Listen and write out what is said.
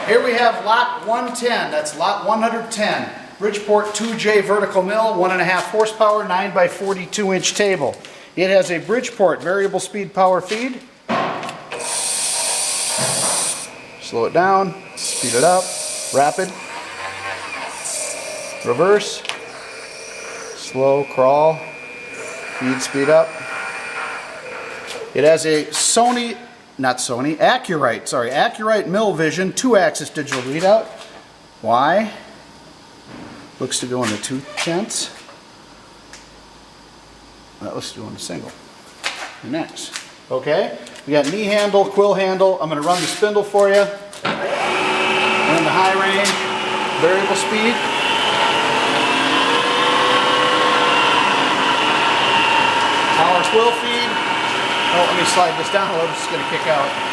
Here we have lot 110, that's lot 110. Bridgeport 2J vertical mill, 1.5 horsepower, 9 by 42 inch table. It has a Bridgeport variable speed power feed. Slow it down, speed it up, rapid, reverse, slow, crawl, feed, speed up. It has a Acu-Rite Millvision 2-axis digital readout. Why? Looks to go in the 2/10. That looks to go in the single. Next. Okay, we got knee handle, quill handle. I'm going to run the spindle for you. And in the high range, variable speed. Power quill feed. Oh, let me slide this down a little, it's going to kick out.